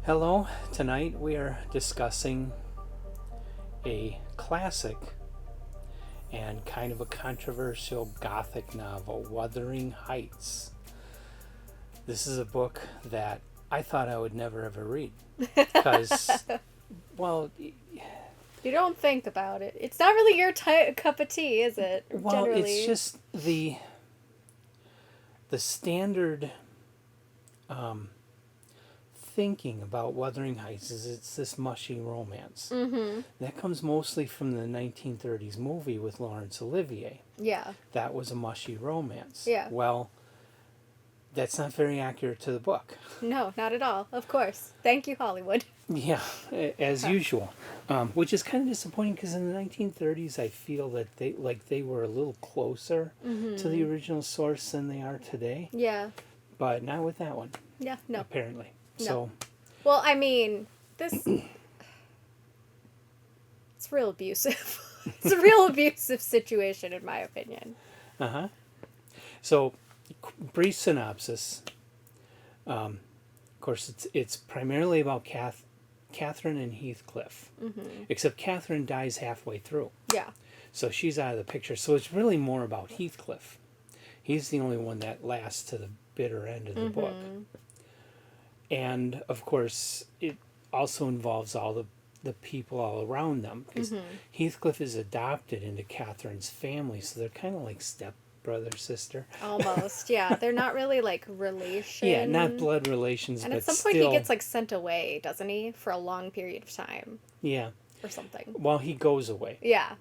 Hello, tonight we are discussing a classic and kind of a controversial gothic novel, Wuthering Heights. This is a book that I thought I would never ever read because, well, You don't think about it. It's not really your cup of tea, is it? it's Generally. just the standard thinking about Wuthering Heights is it's this mushy romance. Mm-hmm. That comes mostly from the 1930s movie with Laurence Olivier. Yeah. That was a mushy romance. Yeah. Well, that's not very accurate to the book. No, not at all. Of course. Thank you, Hollywood. Yeah, as usual, which is kind of disappointing because in the 1930s, I feel that they were a little closer to the original source than they are today, Yeah. but not with that one, Yeah. No. apparently. No. So, Well, I mean, this. It's real abusive. It's a real abusive situation, in my opinion. so brief synopsis. Of course, it's primarily about Catherine and Heathcliff, except Catherine dies halfway through. Yeah. So she's out of the picture. So it's really more about Heathcliff. He's the only one that lasts to the bitter end of the book. And of course, it also involves all the people all around them because Heathcliff is adopted into Catherine's family. So they're kind of like step brother, sister. Almost. Yeah. They're not really like relation. Yeah, not blood relations, And but at some point, still. he gets like sent away, doesn't he, for a long period of time Yeah. or something? Well, he goes away Yeah.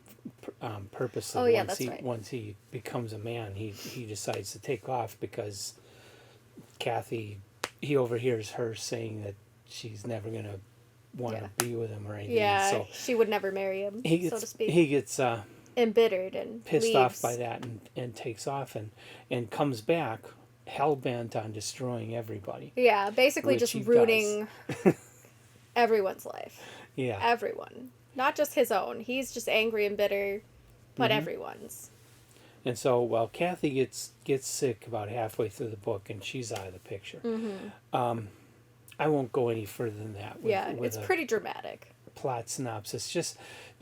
purposely. Oh, yeah, once that's he right. once he becomes a man, he decides to take off because Kathy, he overhears her saying that she's never gonna want Yeah. to be with him or anything. Yeah, So she would never marry him, he so gets to speak. he gets Embittered and pissed leaves. off by that and takes off and comes back hell bent on destroying everybody. Yeah, basically Which just he does. ruining everyone's life. Yeah. Everyone. Not just his own. He's just angry and bitter, but everyone's. And so, well, Kathy gets sick about halfway through the book, and she's out of the picture. I won't go any further than that. Yeah, With it's a pretty dramatic. plot synopsis.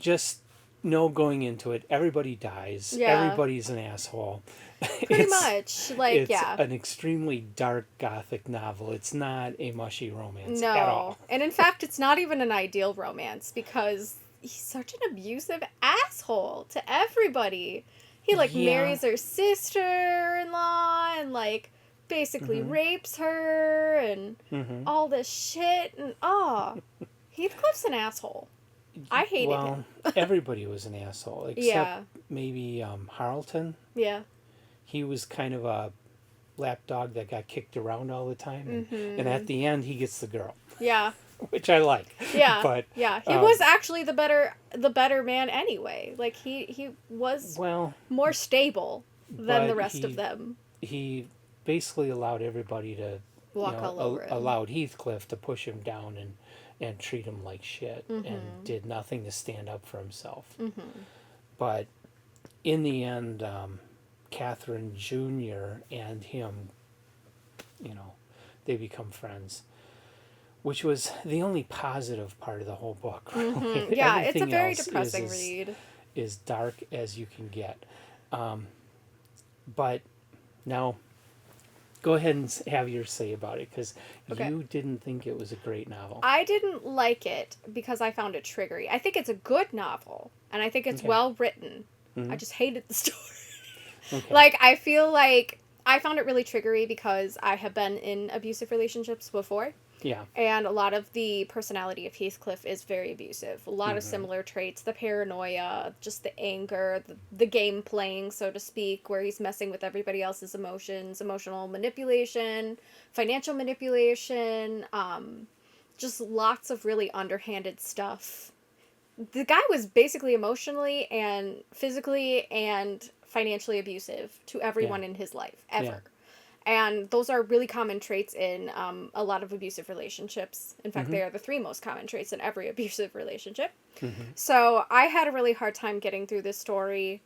Just know going into it, everybody dies. Yeah. Everybody's an asshole. Pretty much. Like, It's yeah. an extremely dark gothic novel. It's not a mushy romance No. at all. And in fact, it's not even an ideal romance because he's such an abusive asshole to everybody. He, like, Yeah. marries her sister-in-law and, like, basically rapes her and all this shit. And, Heathcliff's an asshole. I hated him. Everybody was an asshole except Yeah. maybe Harleton. Yeah. He was kind of a lapdog that got kicked around all the time, and at the end he gets the girl, Yeah. which I like. Yeah. But yeah. He was actually the better man anyway. Like he was well, more stable than but the rest of them. he basically allowed everybody to Walk all over him. allowed Heathcliff to push him down and treat him like shit, and did nothing to stand up for himself. But in the end, Catherine Jr. and him, they become friends, which was the only positive part of the whole book. Really. Yeah, it's a Everything very else depressing read. is dark as you can get. But now, go ahead and have your say about it, because Okay. you didn't think it was a great novel. I didn't like it because I found it triggery. I think it's a good novel, and I think it's Okay. well written. I just hated the story. Okay. Like, I feel like I found it really triggery because I have been in abusive relationships before. Yeah. And a lot of the personality of Heathcliff is very abusive. A lot of similar traits. The paranoia, just the anger, the game playing, so to speak, where he's messing with everybody else's emotions, emotional manipulation, financial manipulation, just lots of really underhanded stuff. The guy was basically emotionally and physically and financially abusive to everyone in his life, ever. Yeah. And those are really common traits in a lot of abusive relationships. In fact, they are the three most common traits in every abusive relationship. So I had a really hard time getting through this story.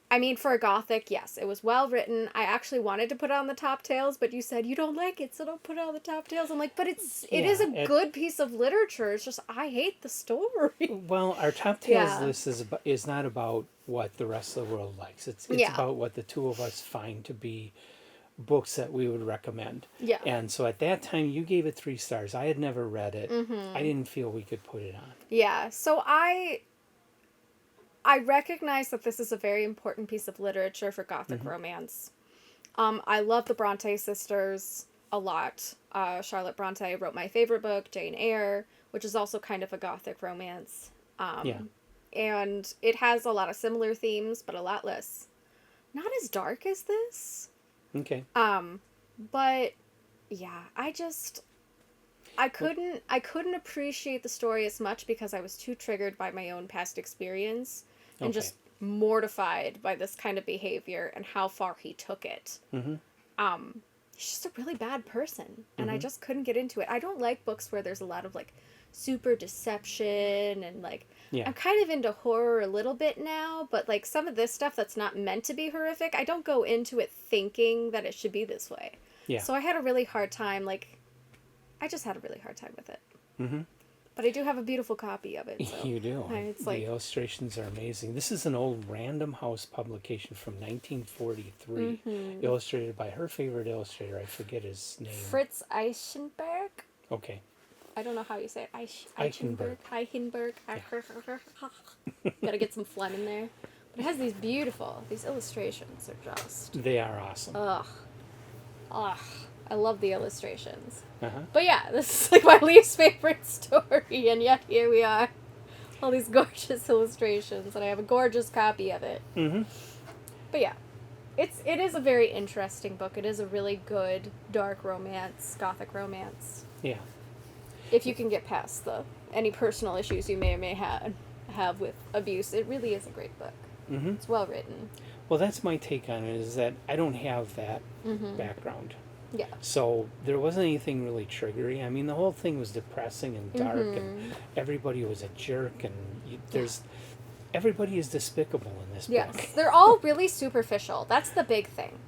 I mean, for a gothic, yes, it was well written. I actually wanted to put it on the top tales, but you said you don't like it, so don't put it on the top tales. I'm like, but it is a good piece of literature. It's just I hate the story. Well, our top tales list is not about what the rest of the world likes. It's about what the two of us find to be books that we would recommend. Yeah. And so at that time, you gave it 3 stars. I had never read it. I didn't feel we could put it on. Yeah. So I recognize that this is a very important piece of literature for gothic romance. I love the Bronte sisters a lot. Charlotte Bronte wrote my favorite book, Jane Eyre, which is also kind of a gothic romance. And it has a lot of similar themes, but a lot less. Not as dark as this. Okay. But yeah, I couldn't appreciate the story as much because I was too triggered by my own past experience and just mortified by this kind of behavior and how far he took it. He's just a really bad person, and I just couldn't get into it. I don't like books where there's a lot of like super deception and like I'm kind of into horror a little bit now, but like some of this stuff that's not meant to be horrific, I don't go into it thinking that it should be this way. Yeah. So I had a really hard time, I just had a really hard time with it. But I do have a beautiful copy of it. So you do. It's the illustrations are amazing. This is an old Random House publication from 1943, illustrated by her favorite illustrator. I forget his name. Fritz Eichenberg? Okay. I don't know how you say it. Eichenberg. Eichenberg. Gotta get some phlegm in there. But it has these illustrations are just... They are awesome. Ugh. I love the illustrations. But yeah, this is my least favorite story, and yet here we are. All these gorgeous illustrations, and I have a gorgeous copy of it. But yeah, it is a very interesting book. It is a really good dark romance, gothic romance. Yeah. If you can get past any personal issues you may or may have with abuse, it really is a great book. It's well written. Well, that's my take on it, is that I don't have that background. Yeah. So there wasn't anything really triggery. I mean, the whole thing was depressing and dark, and everybody was a jerk, and everybody is despicable in this book. Yes, they're all really superficial. That's the big thing.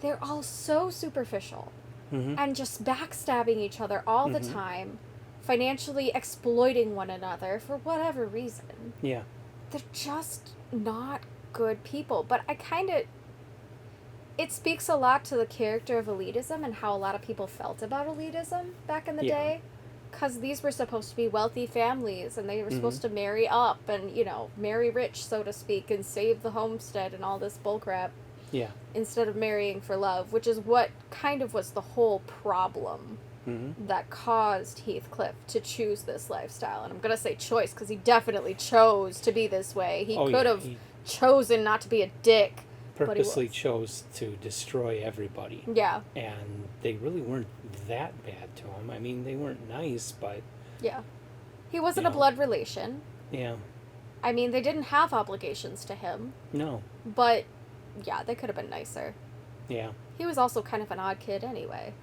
They're all so superficial and just backstabbing each other all the time, financially exploiting one another for whatever reason. Yeah. They're just not good people. But it speaks a lot to the character of elitism and how a lot of people felt about elitism back in the day. Because these were supposed to be wealthy families, and they were supposed to marry up and, marry rich, so to speak, and save the homestead and all this bullcrap. Yeah. Instead of marrying for love, which is what kind of was the whole problem that caused Heathcliff to choose this lifestyle. And I'm going to say choice, because he definitely chose to be this way. He could have chosen not to be a dick. Purposely chose to destroy everybody. Yeah. And they really weren't that bad to him. I mean, they weren't nice, but... Yeah. He wasn't a blood relation. Yeah. I mean, they didn't have obligations to him. No. But, yeah, they could have been nicer. Yeah. He was also kind of an odd kid anyway.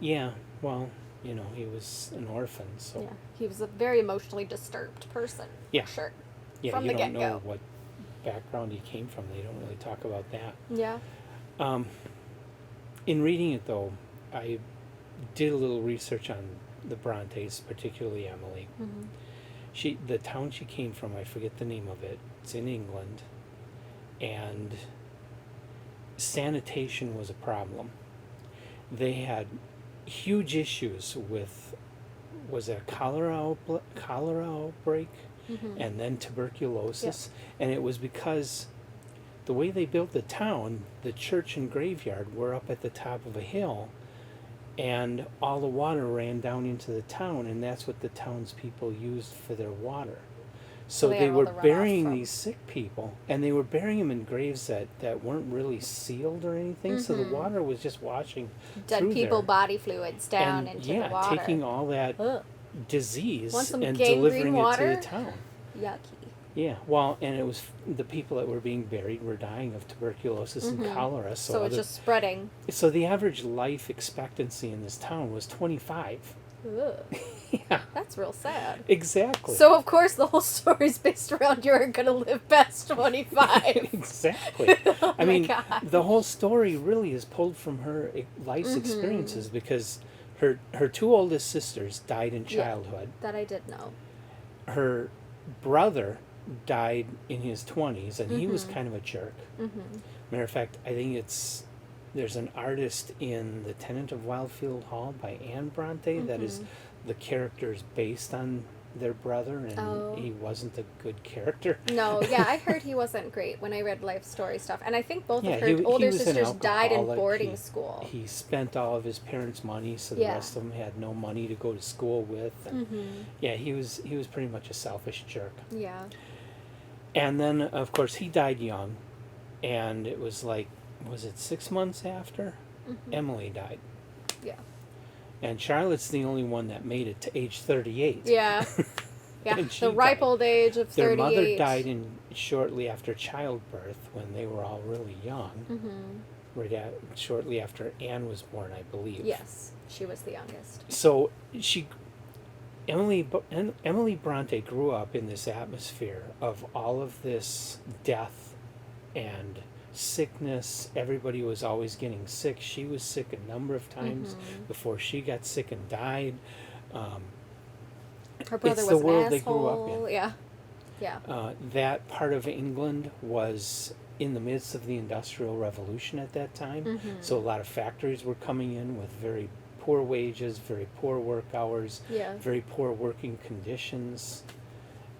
Yeah. Well, he was an orphan, so... Yeah. He was a very emotionally disturbed person. Yeah. For sure. Yeah, From you the don't get-go. know what background he came from. They don't really talk about that. Yeah. In reading it, though, I did a little research on the Brontes, particularly Emily. The town she came from, I forget the name of it. It's in England, and sanitation was a problem. They had huge issues with, was it a cholera outbreak? And then tuberculosis. And it was because the way they built the town, the church and graveyard were up at the top of a hill, and all the water ran down into the town, and that's what the townspeople used for their water. So they were burying these sick people, and they were burying them in graves that weren't really sealed or anything, so the water was just washing dead people body fluids down into the water. Taking all that disease and delivering it to the town. Yucky. Yeah, well, and it was the people that were being buried were dying of tuberculosis and cholera. So it's just spreading. So the average life expectancy in this town was 25. Yeah, That's real sad. exactly. So, of course, the whole story's based around you are going to live past 25. Exactly. Oh I my mean, gosh. the whole story really is pulled from her life's experiences because her two oldest sisters died in Yeah, childhood. that I did know. Her brother died in his 20s, and he was kind of a jerk. Matter of fact, I think there's an artist in The Tenant of Wildfield Hall by Anne Bronte that is the character's based on their brother, and Oh. he wasn't a good character. No, yeah, I heard he wasn't great when I read life story stuff. And I think both Yeah, of her he older was an sisters died in alcoholic. boarding school. He spent all of his parents' money, so the Yeah. rest of them had no money to go to school with. And yeah, he was pretty much a selfish jerk. Yeah. And then, of course, he died young, and it was like, was it 6 months after Emily died? Yeah. And Charlotte's the only one that made it to age 38. Yeah. Yeah. And she The ripe died. old age of 38. Their mother died shortly after childbirth when they were all really young. Shortly after Anne was born, I believe. Yes, she was the youngest. So Emily Bronte grew up in this atmosphere of all of this death and sickness. Everybody was always getting sick. She was sick a number of times before she got sick and died. Her brother It's was the an world asshole. they grew up in. Yeah. Yeah. That part of England was in the midst of the Industrial Revolution at that time. So a lot of factories were coming in with very poor wages, very poor work hours, Yeah. very poor working conditions.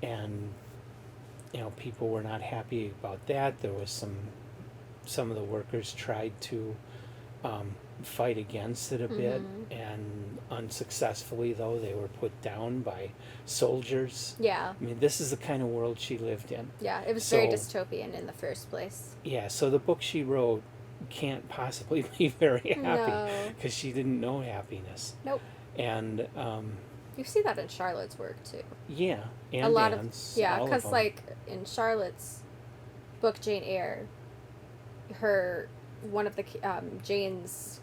And, people were not happy about that. There was some of the workers tried to fight against it a bit, and unsuccessfully, though. They were put down by soldiers. Yeah. I mean, this is the kind of world she lived in. Yeah. It was very So- dystopian in the first place. Yeah, so the book she wrote can't possibly be very happy No. because she didn't know happiness. Nope. And You see that in Charlotte's work too. yeah, and A lot Anne's, of all of because them. like in Charlotte's book Jane Eyre, one of the Jane's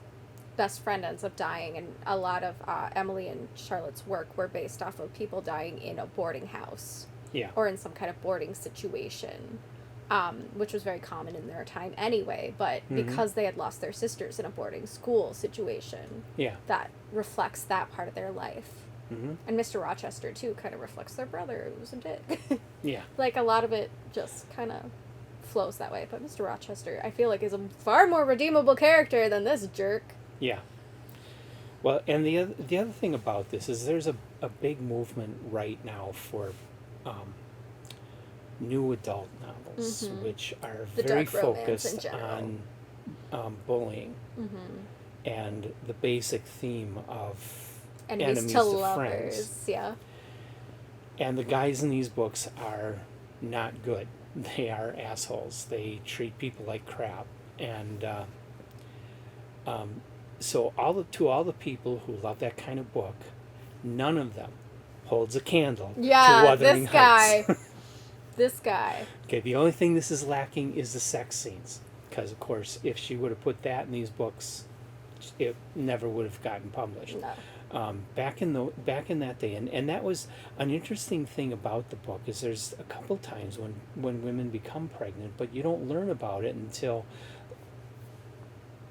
best friend ends up dying, and a lot of Emily and Charlotte's work were based off of people dying in a boarding house Yeah, or in some kind of boarding situation, which was very common in their time anyway. But because they had lost their sisters in a boarding school situation, yeah. that reflects that part of their life. Mm-hmm. And Mr. Rochester too kind of reflects their brother, who was a dick. Yeah. Like a lot of it just kind of flows that way. But Mr. Rochester, I feel like, is a far more redeemable character than this jerk. Yeah. Well, and the other thing about this is there's a big movement right now for new adult novels, which are The very dark romance in focused general. on bullying and the basic theme of Enemies to lovers, yeah. And the guys in these books are not good. They are assholes. They treat people like crap. And so to all the people who love that kind of book, none of them holds a candle to Yeah, Wuthering this guy. Heights. This guy. Okay, the only thing this is lacking is the sex scenes. Because, of course, if she would have put that in these books, it never would have gotten published. No. Back in that day, and that was an interesting thing about the book, is there's a couple times when women become pregnant, but you don't learn about it until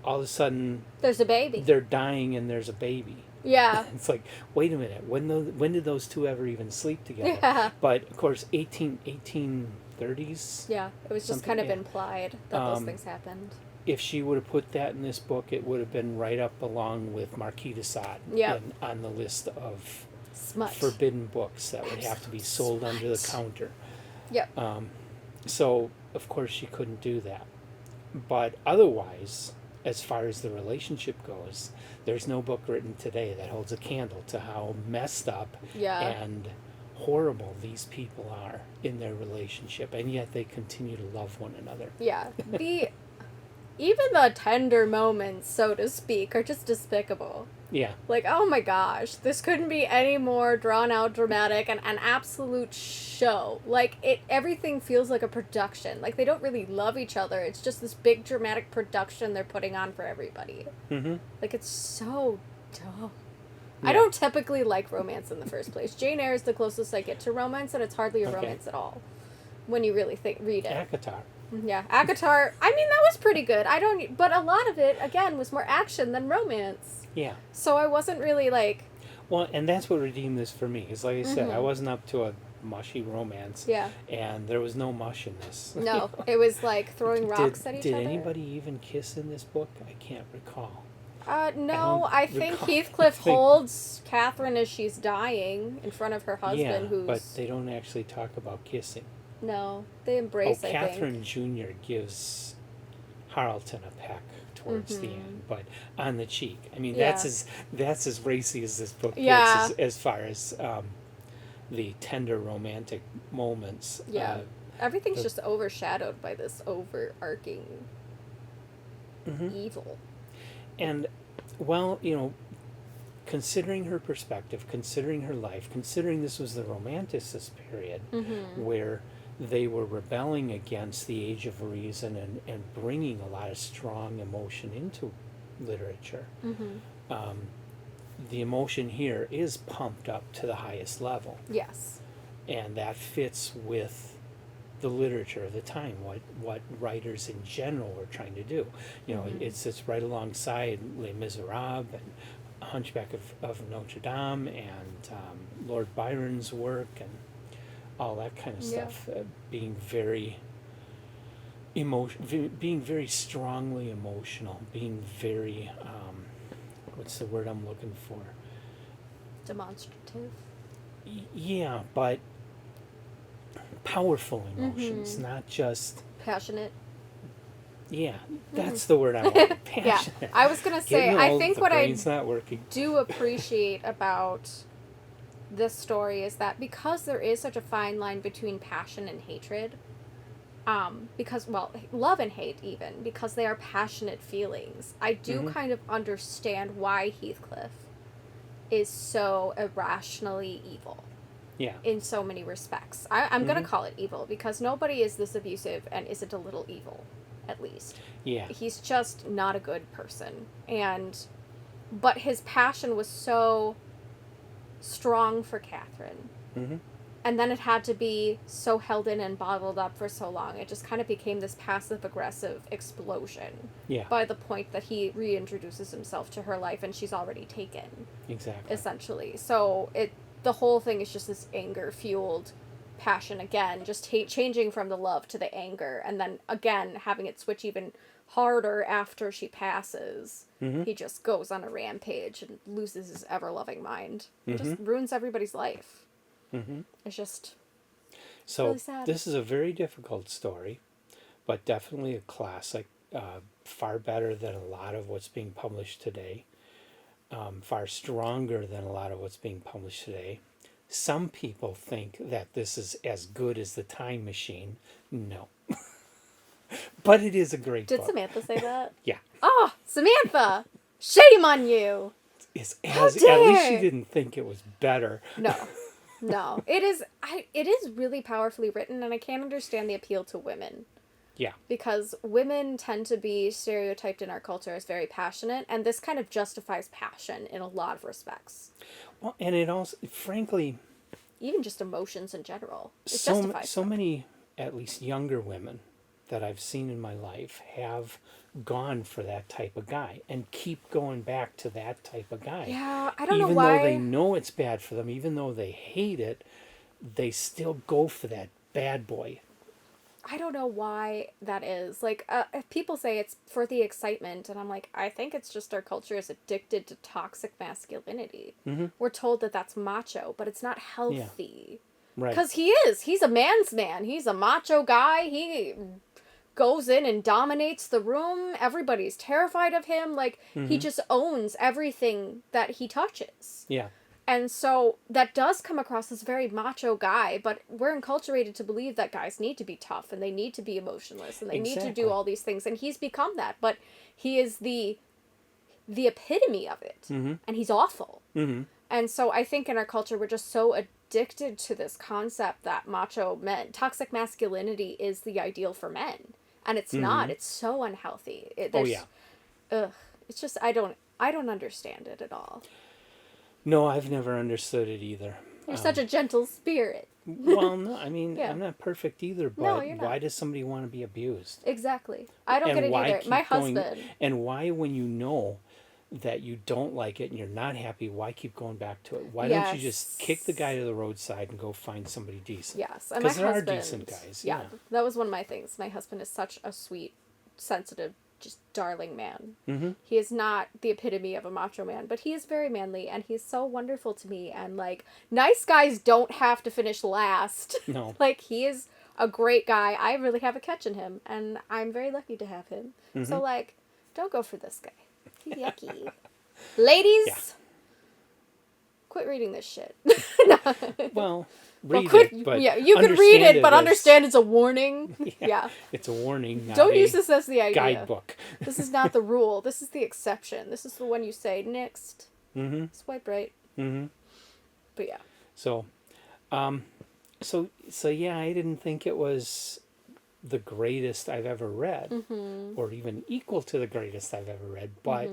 all of a sudden There's a baby. they're dying and there's a baby. Yeah. It's like, wait a minute, when did those two ever even sleep together? Yeah. But of course, 1830s. Yeah. It was just Something, kind of yeah. implied that those things happened. If she would have put that in this book, it would have been right up along with Marquis de Sade Yep. on the list of Smut. forbidden books that would have to be sold under the counter. Yep. So, of course, she couldn't do that. But otherwise, as far as the relationship goes, there's no book written today that holds a candle to how messed up Yeah. and horrible these people are in their relationship, and yet they continue to love one another. Yeah. Even the tender moments, so to speak, are just despicable. Yeah. Like, oh my gosh, this couldn't be any more drawn out, dramatic, and an absolute show. Like, everything feels like a production. Like, they don't really love each other. It's just this big dramatic production they're putting on for everybody. Mm-hmm. Like, it's so dumb. I don't typically like romance in the first place. Jane Eyre is the closest I get to romance, and it's hardly a romance at all when you really read it. ACOTAR. Yeah, ACOTAR. I mean, that was pretty good. But a lot of it again was more action than romance. Yeah. So I wasn't really like. Well, and that's what redeemed this for me. Is like I said, I wasn't up to a mushy romance. Yeah. And there was no mush in this. No, it was like throwing rocks at each other. Did anybody even kiss in this book? I can't recall. No, I think Heathcliff holds Catherine as she's dying in front of her husband, who's. But they don't actually talk about kissing. No, they embrace. I Catherine think. Jr. gives Harleton a peck towards the end, but on the cheek. I mean, that's as racy as this book gets as far as the tender romantic moments. Yeah, everything's just overshadowed by this overarching evil. And, well, you know, considering her perspective, considering her life, considering this was the Romanticist period where they were rebelling against the Age of Reason and bringing a lot of strong emotion into literature, the emotion here is pumped up to the highest level. Yes. And that fits with the literature of the time, what writers in general were trying to do. You know, it sits right alongside Les Miserables and Hunchback of Notre Dame and Lord Byron's work and all that kind of stuff, being very being very strongly emotional, being very what's the word I'm looking for? Demonstrative. Yeah, but powerful emotions, not just passionate. Yeah, that's the word I want. Passionate. Yeah, I was gonna say, I think what I not working. do appreciate about this story is that because there is such a fine line between passion and hatred, because, well, love and hate even, because they are passionate feelings, I do kind of understand why Heathcliff is so irrationally evil. Yeah. In so many respects. I'm going to call it evil, because nobody is this abusive and isn't a little evil, at least. Yeah. He's just not a good person. But his passion was so strong for Catherine. And then it had to be so held in and bottled up for so long. It just kind of became this passive-aggressive explosion. Yeah. By the point that he reintroduces himself to her life and she's already taken. Exactly. Essentially. So the whole thing is just this anger-fueled passion again, just changing from the love to the anger, and then again having it switch even harder after she passes. He just goes on a rampage and loses his ever-loving mind. It just ruins everybody's life. It's just really sad. This is a very difficult story, but definitely a classic, far better than a lot of what's being published today. Far stronger than a lot of what's being published today. Some people think that this is as good as The Time Machine. No. But it is a great book. Did Samantha say that? Yeah. Oh, Samantha! Shame on you! At least she didn't think it was better. No. It is really powerfully written, and I can't understand the appeal to women. Yeah. Because women tend to be stereotyped in our culture as very passionate, and this kind of justifies passion in a lot of respects. Well, and it also, frankly... Even just emotions in general. It justifies so many, at least younger women that I've seen in my life have gone for that type of guy and keep going back to that type of guy. Yeah, I don't know why. Even though they know it's bad for them, even though they hate it, they still go for that bad boy. I don't know why that is. Like, people say it's for the excitement, and I'm like, I think it's just our culture is addicted to toxic masculinity. We're told that that's macho, but it's not healthy. Yeah. Right. Because he is. He's a man's man. He's a macho guy. He goes in and dominates the room. Everybody's terrified of him. Like, he just owns everything that he touches. Yeah. And so that does come across as a very macho guy, but we're enculturated to believe that guys need to be tough and they need to be emotionless and they need to do all these things. And he's become that, but he is the epitome of it. And he's awful. And so I think in our culture, we're just so addicted to this concept that macho men, toxic masculinity is the ideal for men. And it's not. It's so unhealthy. It's just, I don't understand it at all. No, I've never understood it either. You're such a gentle spirit. Well, no, I mean, Yeah. I'm not perfect either, No, but you're not. why does somebody want to be abused? Exactly. I don't And get it why either. keep My going- husband. And why, when you know that you don't like it and you're not happy, why keep going back to it? Why don't you just kick the guy to the roadside and go find somebody decent? Yes, and my Because there husband. are decent guys. Yeah, that was one of my things. My husband is such a sweet, sensitive, just darling man. Mm-hmm. He is not the epitome of a macho man, but he is very manly, and he's so wonderful to me. And like, nice guys don't have to finish last. No. Like, he is a great guy. I really have a catch in him, and I'm very lucky to have him. Mm-hmm. So like, don't go for this guy. He's yucky. Ladies, Yeah. quit reading this shit. Well, Well, read quit, it, but yeah, you can read it, but as- understand it's a warning. Yeah. It's a warning, not Don't a use this as the idea. guidebook. This is not the rule. This is the exception. This is the one you say next. Mm-hmm. Swipe right. Mm-hmm. But yeah. So, so yeah, I didn't think it was the greatest I've ever read, or even equal to the greatest I've ever read, but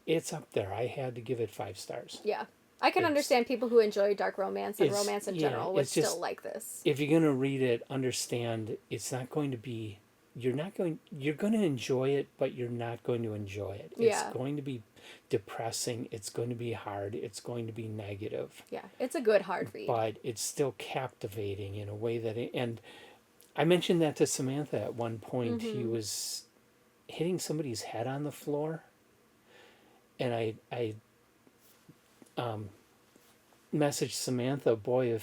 it's up there. I had to give it 5 stars. Yeah. I can understand people who enjoy dark romance and It's- romance in yeah, general would it's just- still like this. If you're gonna read it, understand it's not going to be. You're going to enjoy it, but you're not going to enjoy it. It's Yeah. going to be depressing. It's going to be hard. It's going to be negative. Yeah. It's a good hard read. But it's still captivating in a way that and I mentioned that to Samantha at one point. He was hitting somebody's head on the floor, and I messaged Samantha, boy,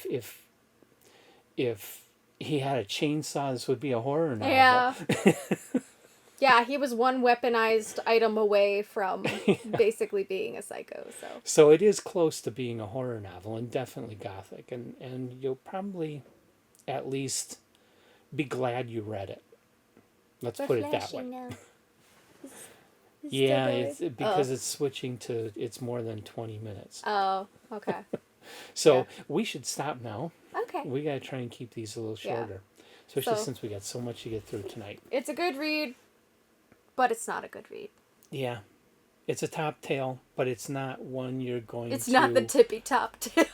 if he had a chainsaw, this would be a horror novel. Yeah. Yeah, he was one weaponized item away from basically being a psycho, so. So it is close to being a horror novel, and definitely gothic, and you'll probably at least be glad you read it. Let's put it that way. Yeah, it's because it's switching to it's more than 20 minutes. Oh, okay. So yeah. we should stop now. Okay. We got to try and keep these a little Yeah. shorter, especially So- since we got so much to get through tonight. It's a good read, but it's not a good read. Yeah, it's a top tail, but it's not one you're going It's to. not the tippy top tail.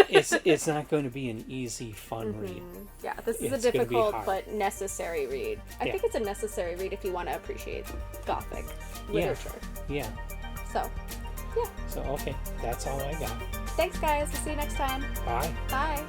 it's not going to be an easy, fun read. Yeah, this is It's a gonna be difficult hard. but necessary read. I Yeah. think it's a necessary read if you want to appreciate Gothic literature. Yeah. So, So okay, that's all I got. thanks guys. We'll see you next time. Bye. Bye.